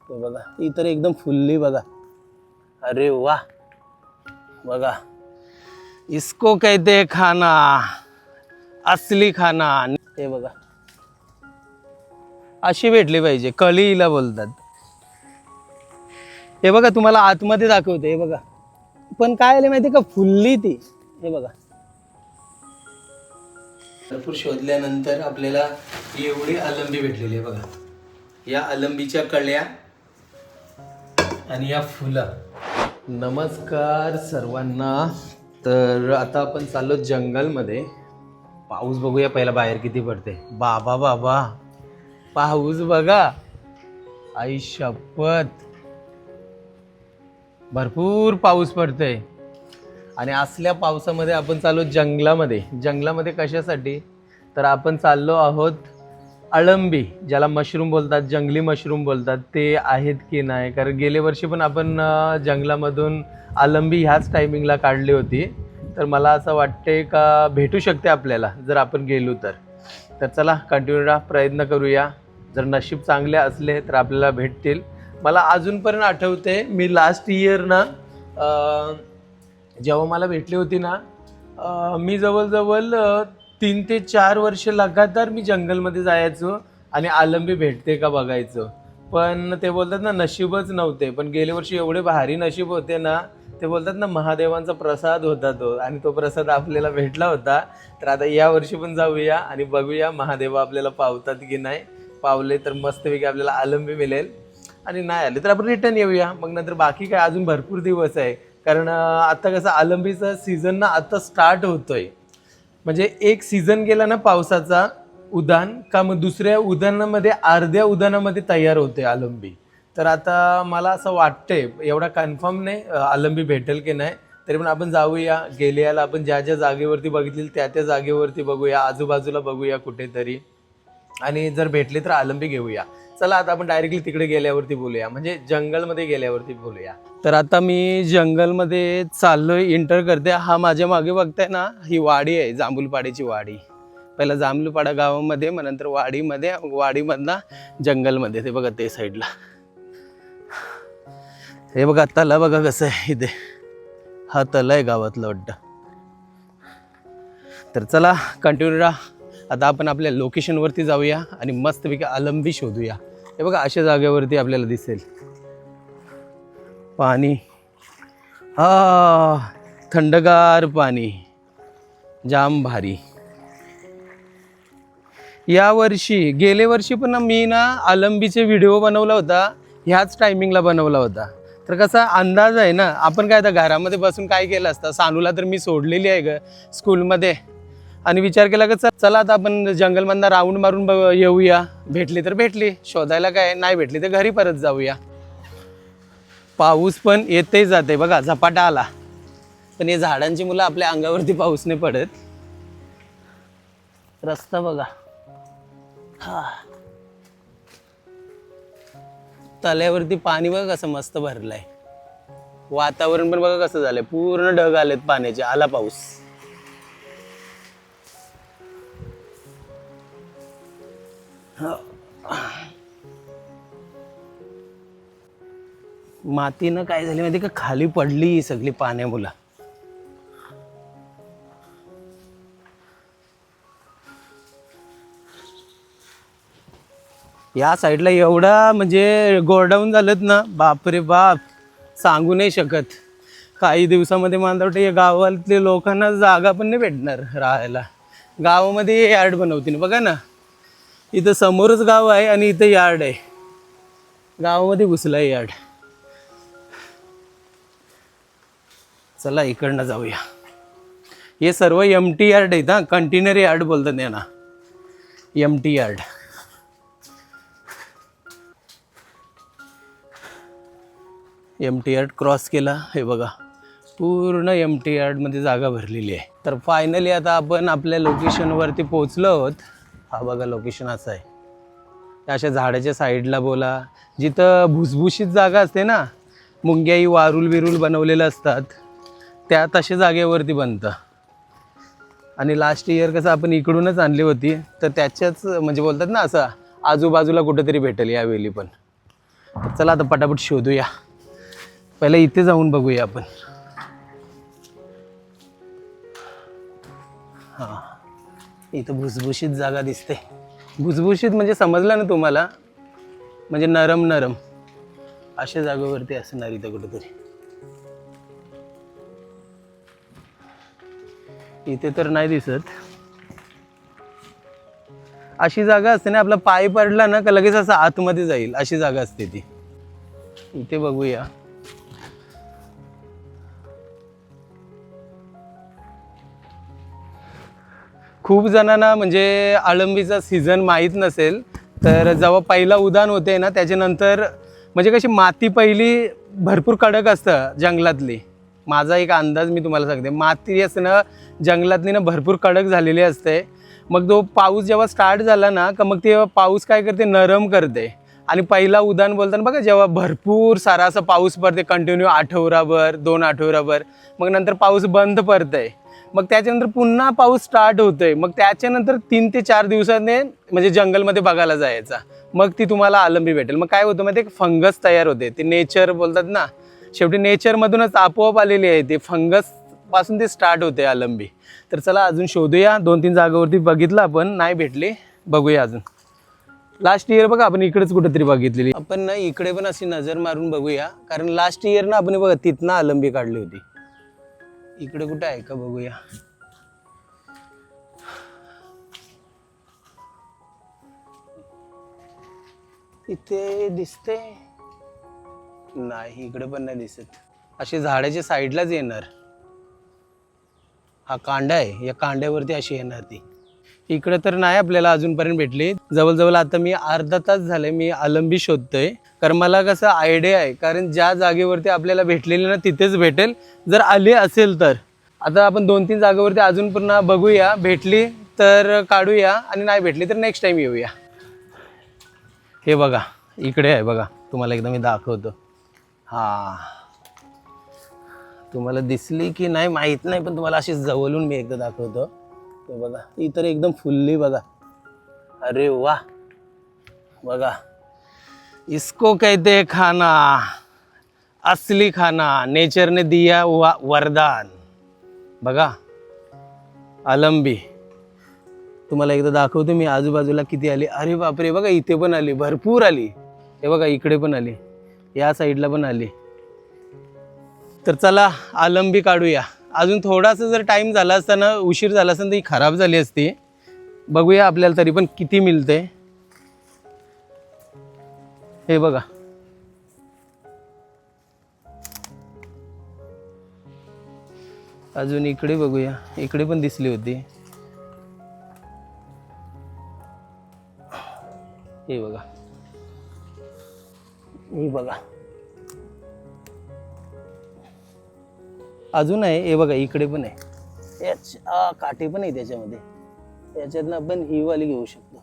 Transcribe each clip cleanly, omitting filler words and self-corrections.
हे बघा ती तर एकदम फुल्ली बघा. अरे वाह, बघा इसको कहते हैं खाना, असली खाना. हे बघा अशी भेटली पाहिजे, कळीला बोलतात. हे बघा तुम्हाला आतमध्ये दाखवते. हे बघा पण काय आले माहिती का, फुल्ली ती. हे बघा भरपूर शोधल्यानंतर आपल्याला एवढी अलंबी भेटलेली आहे बघा. या अलंबीच्या कळ्या आणि या फुलं. नमस्कार सर्वांना. तर आता आपण चाललो जंगलमध्ये. पाऊस बघूया पहिला बाहेर किती पडते. बाबा बाबा पाऊस बघा, आई शपथ भरपूर पाऊस पडतोय. आणि असल्या पावसामध्ये आपण चाललो जंगलामध्ये. जंगलामध्ये कशासाठी, तर आपण चाललो आहोत अळंबी, ज्याला मशरूम बोलतात, जंगली मशरूम बोलतात, ते आहेत की नाही. कारण गेल्या वर्षी पण आपण जंगलामधून अळंबी ह्याच टायमिंगला काढली होती. तर मला असं वाटते का भेटू शकते आपल्याला जर आपण गेलो तर. तर चला कंटिन्यू प्रयत्न करूया. जर नशीब चांगले असले तर आपल्याला भेटतील. मला अजूनपर्यंत आठवते मी लास्ट इयर ना जेव्हा मला भेटली होती ना, मी जवळजवळ 3 ते 4 वर्ष लगातार मी जंगलमध्ये जायचो आणि अळंबी भेटते का बघायचो. पण ते बोलतात ना नशीबच नव्हते. पण गेल्या वर्षी एवढे भारी नशीब होते ना, ते बोलतात ना महादेवांचा प्रसाद होता तो, आणि तो प्रसाद आपल्याला भेटला होता. तर आता या वर्षी पण जाऊया आणि बघूया महादेव आपल्याला पावतात की नाही. पावले तर मस्तपैकी आपल्याला अळंबी मिळेल, आणि नाही आले तर आपण रिटर्न येऊया. मग नंतर बाकी काय अजून भरपूर दिवस आहे. कारण आता कसं अळंबीचा सीझन ना आता स्टार्ट होतोय. म्हणजे एक सीझन गेला ना पावसाचा उद्यान का, मग दुसऱ्या उद्यानामध्ये अर्ध्या उद्यानामध्ये तयार होते अळंबी. तर आता मला असं वाटतंय, एवढा कन्फर्म नाही अळंबी भेटेल की नाही, तरी पण आपण जाऊया. गेल्याला आपण ज्या ज्या जागेवरती बघितली त्या त्या जागेवरती बघूया, आजूबाजूला बघूया कुठेतरी, आणि जर भेटली तर अळंबी घेऊया. चला आता आपण डायरेक्टली तिकडे गेल्यावरती बोलूया, म्हणजे जंगलमध्ये गेल्यावरती बोलूया. तर आता मी जंगलमध्ये चाललोय, एंटर करते. हा माझ्या मागे बघताय ना, ही वाडी आहे, जांभूलपाड्याची वाडी. पहिला जांभूलपाडा गावामध्ये, मग नंतर वाडीमध्ये, वाडीमधला जंगलमध्ये. ते बघा ते साईडला. हे बघा तला बघा कसं आहे इथे. हा तला आहे गावातलं वाटतं. तर चला कंटिन्यू राहा. आता आपण आपल्या लोकेशनवरती जाऊया आणि मस्तपैकी अळंबी शोधूया. हे बघा अशा जागेवरती आपल्याला दिसेल पाणी. थंडगार पाणी, जाम भारी. या वर्षी, गेल्या वर्षी पण मी ना अळंबीचे व्हिडिओ बनवला होता, ह्याच टायमिंगला बनवला होता. तर कसा अंदाज आहे ना, आपण काय आता घरामध्ये बसून काय केलं असतं. सानूला तर मी सोडलेली आहे स्कूलमध्ये, आणि विचार केला की चला आता आपण जंगलमधनं राऊंड मारून येऊया. भेटली तर भेटली, शोधायला काय, नाही भेटली तर घरी परत जाऊया. पाऊस पण येते जाते बघा, झपाटा आला. पण हे झाडांची मुलं आपल्या अंगावरती पाऊस नाही पडत. रस्ता बघा, तल्यावरती पाणी बघा कसं मस्त भरलंय. वातावरण पण बघा कसं झालंय, पूर्ण ढग आलेत पाण्याचे. आला पाऊस. मातीनं काय झाली माहिती का, खाली पडली सगळी पाण्यामुळं. या साईडला एवढा म्हणजे गोडाऊन झालेत ना, बापरे बाप, सांगू नाही शकत. काही दिवसामध्ये मला वाटतं या गावातल्या लोकांना जागा पण नाही भेटणार राहायला. गावामध्ये यार्ड बनवतील बघा ना, इथं समोरच गाव आहे आणि इथं यार्ड आहे. गावामध्ये घुसलाय यार्ड. चला इकडनं जाऊया. हे सर्व एमटी यार्ड आहेत हा, कंटेनर यार्ड बोलतात यांना, empty yard. Empty yard cross केला, हे बघा पूर्ण एमटी यार्डमध्ये जागा भरलेली आहे. तर फायनली आता आपण आपल्या लोकेशनवरती पोहोचलो आहोत. हा बघा लोकेशन असं आहे. अशा झाडाच्या साईडला बोला, जिथं भुसभुशीत जागा असते ना, मुंग्याई वारूल बिरूल बनवलेलं असतात, त्या तशा जागेवरती बनतं. आणि लास्ट इयर कसं आपण इकडूनच आणली होती, तर त्याच्याच म्हणजे बोलतात ना असं आजूबाजूला कुठेतरी भेटेल यावेळी पण. तर चला आता पटापट शोधूया. पहिला इथे जाऊन बघूया आपण. हां, इथं भुसभुशीत जागा दिसते. भुसभुशीत म्हणजे समजलं ना तुम्हाला, म्हणजे नरम नरम अशा जागेवरती असणार इथं कुठेतरी. इथे तर नाही दिसत. अशी जागा असते ना, आपला पाय पडला ना का लगेच असं आतमध्ये जाईल, अशी जागा असते ती. इथे बघूया. खूप जणांना म्हणजे अळंबीचा सीझन माहीत नसेल, तर जेव्हा पहिला उदान होते ना त्याच्यानंतर म्हणजे कशी माती पहिली भरपूर कडक असतं जंगलातली. माझा एक अंदाज मी तुम्हाला सांगते, माती असणं जंगलातली ना भरपूर कडक झालेली असते. मग तो पाऊस जेव्हा स्टार्ट झाला ना का मग ते पाऊस काय करते, नरम करते. आणि पहिला उदान बोलताना बघा, जेव्हा भरपूर सारा असा पाऊस पडते कंटिन्यू आठवडाभर 2 आठवडाभर, मग नंतर पाऊस बंद पडतंय, मग त्याच्यानंतर पुन्हा पाऊस स्टार्ट होतोय. मग त्याच्यानंतर 3 ते 4 दिवसाने म्हणजे जंगलमध्ये बघायला जायचा, मग ती तुम्हाला अळंबी भेटेल. मग काय होतं माहिती आहे, फंगस तयार होते. ते नेचर बोलतात ना, शेवटी नेचरमधूनच आपोआप आलेली आहे. ते फंगस पासून ते स्टार्ट होते अळंबी. तर चला अजून शोधूया. 2-3 जागेवरती बघितलं आपण, नाही भेटली. बघूया अजून. लास्ट इयर बघा आपण इकडेच कुठेतरी बघितलेली. आपण ना इकडे पण अशी नजर मारून बघूया, कारण लास्ट इयर ना आपण बघा तिथनं अळंबी काढली होती. इकडे कुठे आहे का बघूया. इथे दिसते नाही, इकडे पण नाही दिसत. अशी झाडाच्या साईडलाच येणार. हा कांडा आहे, या कांड्यावरती अशी येणार ती. इकडे तर नाही आपल्याला अजूनपर्यंत भेटली. जवळजवळ आता मी अर्धा तास झाले मी अळंबी शोधतोय, कारण मला कसं आयडिया आहे, कारण ज्या जागेवरती आपल्याला भेटलेली ना तिथेच भेटेल, जर आली असेल तर. आता आपण 2-3 जागेवरती अजून पुन्हा बघूया, भेटली तर काढूया आणि नाही भेटली तर नेक्स्ट टाइम येऊया. हे बघा इकडे आहे बघा, तुम्हाला एकदा मी दाखवतो. हां, तुम्हाला दिसली की नाही माहीत नाही, पण तुम्हाला अशी जवळून मी एकदा दाखवतो. हे बघा, ती तर एकदम फुलली बघा. अरे वाह, बघा. इसको कहते हैं खाना, असली खाना, नेचर ने दिया वरदान. बघा अळंबी तुम्हाला एकदा दाखवतो मी. आजूबाजूला किती आली, अरे बापरे, बघा इथे पण आली, भरपूर आली. हे बघा इकडे पण आली, या साईडला पण आली. तर चला अळंबी काढूया. अजून थोडासा जर टाइम झाला असता ना, उशीर झाला असता तर ही खराब झाली असती. बघूया आपल्याला तरी पण किती मिळते. हे बघा, अजून इकडे बघूया. इकडे पण दिसली होती. हे बघा, हे बघा अजून आहे. हे बघा इकडे पण आहे. याच्या काटे पण आहे त्याच्यामध्ये. याच्यातनं आपण ही वाली घेऊ शकतो.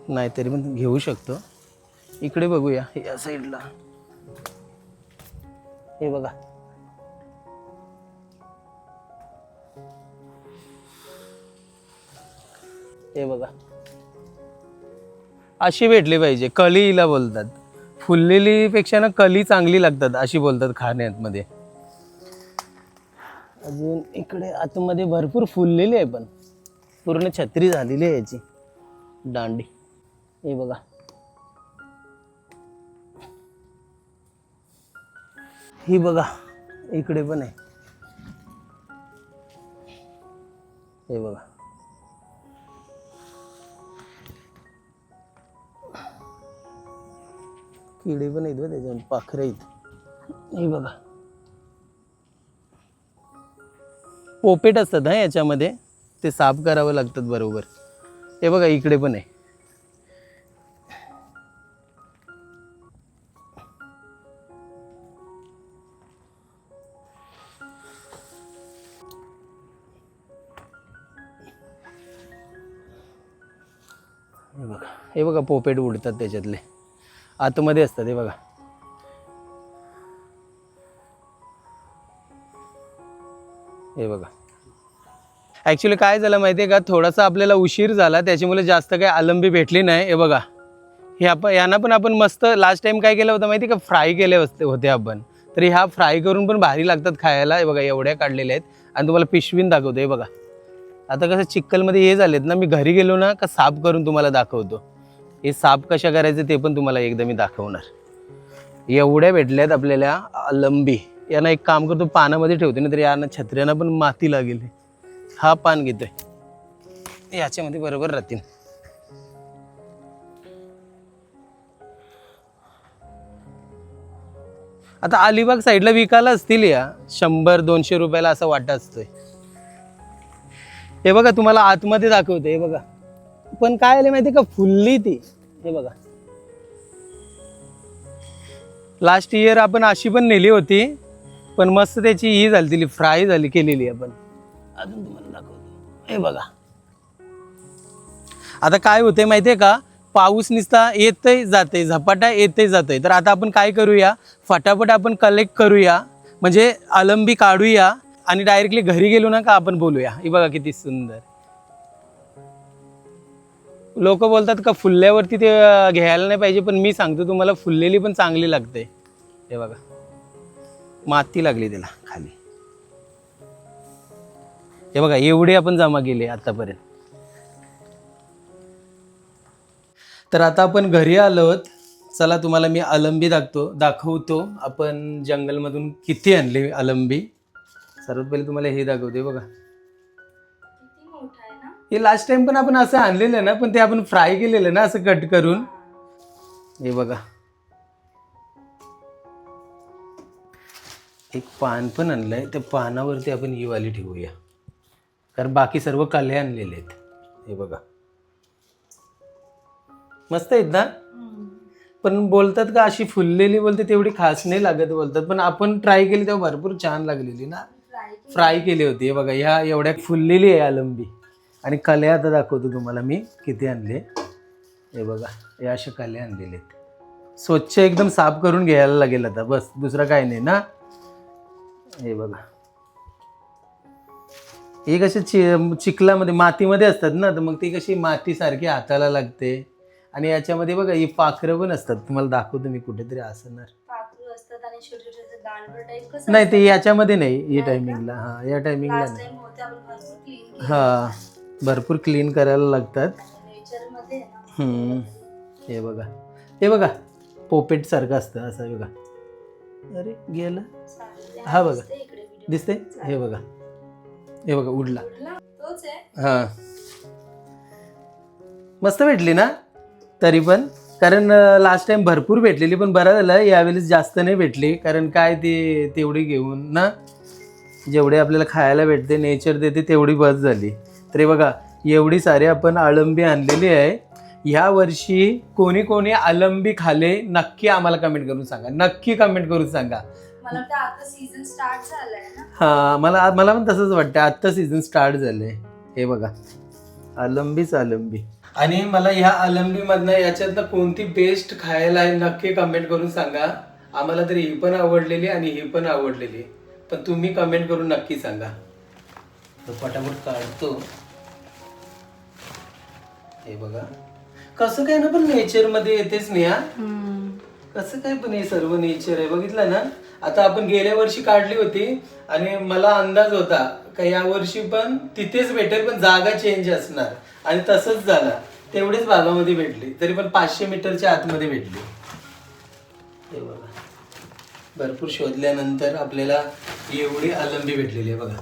नाही तरी पण घेऊ शकतो. इकडे बघूया या साईडला. हे बघा, हे बघा अशी भेटली पाहिजे. कली हिला बोलतात. फुललेली पेक्षा ना कली चांगली लागतात अशी बोलतात खाण्यामध्ये. अजून इकडे आतमध्ये भरपूर फुललेली आहे, पण पूर्ण छत्री झालेली आहे याची दांडी. हे बघा, ही बघा इकडे पण आहे. हे बघा, किडे पण आहेत त्याच्यामध्ये, पाखरं आहेत. हे बघा, पोपेट असतात हा याच्यामध्ये, ते साफ करावं लागतात बरोबर. हे बघा इकडे पण आहे. हे बघा, हे बघा पोपेट उडतात त्याच्यातले, आतमध्ये असतात. हे बघा, हे बघा. ॲक्च्युली काय झालं माहिती आहे का, थोडासा आपल्याला उशीर झाला त्याच्यामुळे जास्त काही आलंबी भेटली नाही. हे बघा, हे यांना पण आपण मस्त लास्ट टाइम काय केलं होतं माहिती आहे का, फ्राय केले होते आपण. तरी ह्या फ्राय करून पण भारी लागतात खायला. हे बघा एवढ्या काढलेल्या आहेत. आणि तुम्हाला पिशवीन दाखवतो. हे बघा, आता कसं चिक्कलमध्ये हे झालेत ना, मी घरी गेलो ना का साफ करून तुम्हाला दाखवतो. हे साफ कशा करायचं ते पण तुम्हाला एकदा मी दाखवणार. एवढ्या भेटल्यात आपल्याला आलंबी. यांना एक काम करतो, पानामध्ये ठेवते ना, तरी यांना छत्र्यांना पण माती लागेल. हा पान घेतोय, याच्यामध्ये बरोबर राहतील. आता अलिबाग साईडला विकायला असतील या 100-200 रुपयाला असा वाटा असतोय. हे बघा तुम्हाला आतमध्ये दाखवते. हे बघा, पण काय आले माहिती का, फुलली ती. हे बघा, लास्ट इयर आपण अशी पण नेली होती, पण मस्त त्याची ही झाली, फ्राय झाली केलेली आपण. अजून तुम्हाला दाखवतो. हे बघा, आता काय होते माहितीये का, पाऊस निसता येतही जाते, झपाटा येतही जाते. तर आता आपण काय करूया, फटाफट आपण कलेक्ट करूया, म्हणजे आलंबी काढूया आणि डायरेक्टली घरी गेलो ना का आपण बोलूया. हे बघा किती सुंदर. लोक बोलतात का फुलल्यावरती ते घ्यायला नाही पाहिजे, पण मी सांगतो तुम्हाला फुललेली पण चांगली लागते. हे बघा, माती लागली त्याला खाली. हे बघा एवढे आपण जमा केले आतापर्यंत. तर आता आपण घरी आलोत. चला तुम्हाला मी आलंबी दाखवतो आपण जंगलमधून किती आणले आलंबी. सर्वात पहिले तुम्हाला हे दाखवते. बघा किती मोठा आहे ना. हे लास्ट टाइम पण आपण असं आणलेलं ना, पण ते आपण फ्राय केलेलं ना असं कट करून. हे बघा, एक पान पण आणलंय. त्या पानावरती आपण ही वाली ठेवूया, कारण बाकी सर्व काले आणलेले आहेत. हे बघा मस्त आहेत ना. पण बोलतात का अशी फुललेली बोलते तेवढी खास नाही लागत बोलतात, पण आपण ट्राय केली तेव्हा भरपूर छान लागलेली ना. फ्राय केली होती. हे बघा, ह्या एवढ्या फुललेली आहे आलंबी. आणि कल्या आता दाखवतो तुम्हाला मी किती आणले. हे बघा, या अशा कल्या आणलेले आहेत. स्वच्छ एकदम साफ करून घ्यायला लागेल आता, बस दुसरं काय नाही ना. हे बघा, हे कसे चिखलामध्ये मातीमध्ये असतात ना, तर मग ती कशी मातीसारखी हाताला लागते. आणि याच्यामध्ये बघा ही पाखरं पण असतात. तुम्हाला दाखवतो मी, कुठेतरी असणार पाखरू असतात आणि छोटे छोटे दांडवर टाइप कसं नाही, ते याच्यामध्ये नाही. या टायमिंगला, हा या टायमिंगला लास्ट नाही. टाइम होते आपण भरपूर क्लीन हा, भरपूर क्लीन करायला लागतात. नेचर मध्ये आहे ना. हे बघा, हे बघा पोपेट सारखं असतं असं. बघा, अरे गेलं. हा बघा, दिसते. हे बघा, हे बघा उडला. तोच आहे. हा, मस्त भेटली ना. तरी पण कारण लास्ट टाइम भरपूर भेटलेली, पण बरं झालं यावेळेस जास्त नाही भेटली. कारण काय ती तेवढी घेऊन ना, जेवढे आपल्याला खायला भेटते, नेचर देते, तेवढी बस झाली. तरी बघा एवढी सारी आपण आलंबी आणलेली आहे. ह्या वर्षी कोणी कोणी आलंबी खाले नक्की आम्हाला कमेंट करून सांगा. नक्की कमेंट करून सांगा. मला वाटतं आता सीझन स्टार्ट झालाय ना. हा, मला पण तसंच वाटतं, आत्ता सीझन स्टार्ट झालंय. हे बघा, आलंबीच आलंबी. आणि मला ह्या आलंबीमधनं याच्यातनं कोणती बेस्ट खायला आहे नक्की कमेंट करून सांगा. आम्हाला तरी ही पण आवडलेली आणि ही पण आवडलेली, पण तुम्ही कमेंट करून नक्की सांगा. तर पटापट काढतो. हे बघा कसं काय ना, पण नेचर मध्ये येतेच नाही. हा, कसं काय पण हे सर्व नेचर आहे, बघितलं ना. आता आपण गेल्या वर्षी काढली होती आणि मला अंदाज होता का या वर्षी पण तिथेच भेटेल, पण जागा चेंज असणार. आणि तसंच झालं, तेवढेच भागामध्ये भेटली, तरी पण 500 मीटरच्या आतमध्ये भेटली. हे बघा, भरपूर शोधल्यानंतर आपल्याला एवढी आलंबी भेटलेली आहे. बघा,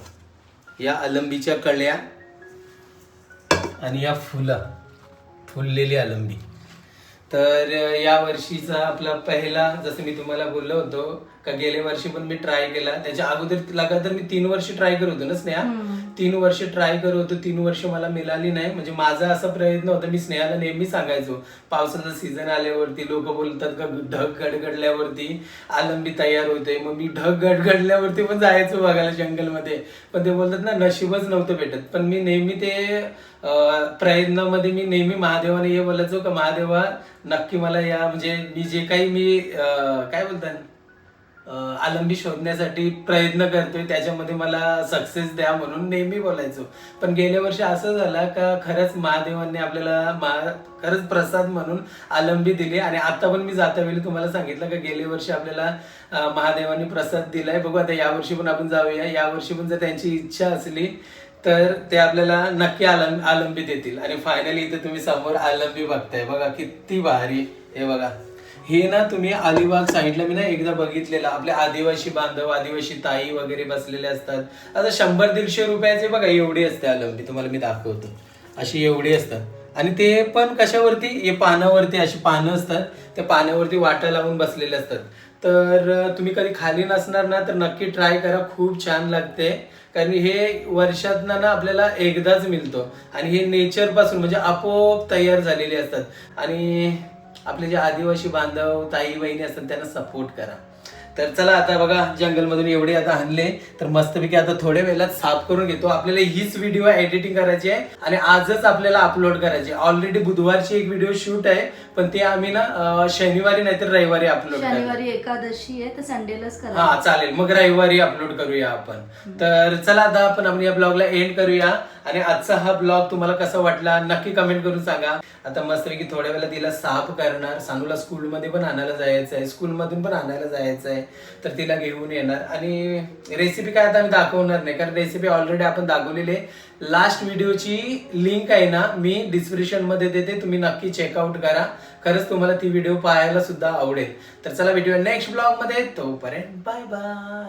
या आलंबीच्या कळ्या आणि या फुललेली आलंबी. तर या वर्षीचा आपला पहिला, जसं मी तुम्हाला बोललो होतो का गेल्या वर्षी पण मी ट्राय केला. त्याच्या अगोदर लगातार मी 3 वर्ष ट्राय करत होतो ना स्नेहा. 3 वर्ष ट्राय करत होतो, 3 वर्ष मला मिळाली नाही. म्हणजे माझा असा प्रयत्न होता, मी स्नेहाला नेहमी सांगायचो पावसाचा सीझन आल्यावरती लोक बोलतात का ढग गडगडल्यावरती आलंबी तयार होते. मग मी ढग गडगडल्यावरती पण जायचो बघायला जंगलमध्ये, पण ते बोलतात ना नशीबच नव्हतं भेटत. पण मी नेहमी ते प्रयत्नामध्ये मी नेहमी महादेवाने हे बोलायचो का महादेवा नक्की मला या, म्हणजे मी जे काही मी काय बोलतात आलंबी शोधण्यासाठी प्रयत्न करतोय, त्याच्यामध्ये मला सक्सेस द्या म्हणून नेहमी बोलायचो. पण गेल्या वर्षी असं झालं का खरंच महादेवांनी आपल्याला खरंच प्रसाद म्हणून आलंबी दिली. आणि आता पण मी जाता वेळी तुम्हाला सांगितलं का गेल्या वर्षी आपल्याला महादेवांनी प्रसाद दिलाय. बघू आता यावर्षी पण आपण जाऊया. यावर्षी पण जर त्यांची इच्छा असली तर ते आपल्याला नक्की आलंबी देतील. आणि फायनली इथे तुम्ही समोर आलंबी बघताय बघा, किती भारी. हे बघा, हे ना तुम्ही अलिबाग साईडला मी ना एकदा बघितलेलं, आपले आदिवासी बांधव, आदिवासी ताई वगैरे बसलेले असतात. आता 100-150 रुपयाचे बघा एवढी असते आलंबी. तुम्हाला मी दाखवतो, अशी एवढी असतात. आणि ते पण कशावरती, हे पानावरती अशी पानं असतात, त्या पाण्यावरती वाटा लावून बसलेले असतात. तर तुम्ही कधी खाली नसणार ना तर नक्की ट्राय करा, खूप छान लागते. कारण हे वर्षात ना आपल्याला एकदाच मिळतो आणि हे नेचर पासून म्हणजे आपोआप तयार झालेले असतात. आणि आपले जे आदिवासी बांधव ताई बहिणी असतात त्यांना सपोर्ट करा. तर चला आता बघा, जंगलमधून एवढे आता आणले तर मस्तपैकी आता थोड्या वेळात साफ करून घेतो. आपल्याला हीच व्हिडिओ एडिटिंग करायची आहे आणि आजच आपल्याला अपलोड करायची. ऑलरेडी बुधवारची एक व्हिडिओ शूट आहे, पण ते आम्ही ना शनिवारी नाहीतर रविवारी अपलोड करू. शनिवारी एकादशी आहे तर संडेलाच करा. हा चालेल, मग रविवारी अपलोड करूया आपण. तर चला आता आपण या ब्लॉगला एंड करूया. आणि आजचा हा ब्लॉग तुम्हाला कसा वाटला नक्की कमेंट करून सांगा. आता मस्तपैकी थोड्या वेळेला तिला साफ करणार. सानूला स्कूलमध्ये पण आणायला जायचं आहे, स्कूलमधून पण आणायला जायचं आहे, तर तिला घेऊन येणार. आणि रेसिपी काय आता मी दाखवणार नाही, कारण रेसिपी ऑलरेडी आपण दाखवलेली आहे. लास्ट व्हिडिओची लिंक आहे ना मी डिस्क्रिप्शन मध्ये देते, तुम्ही नक्की चेकआउट करा. खरंच तुम्हाला ती व्हिडिओ पाहायला सुद्धा आवडेल. तर चला भेटूया नेक्स्ट ब्लॉग मध्ये, तोपर्यंत बाय बाय.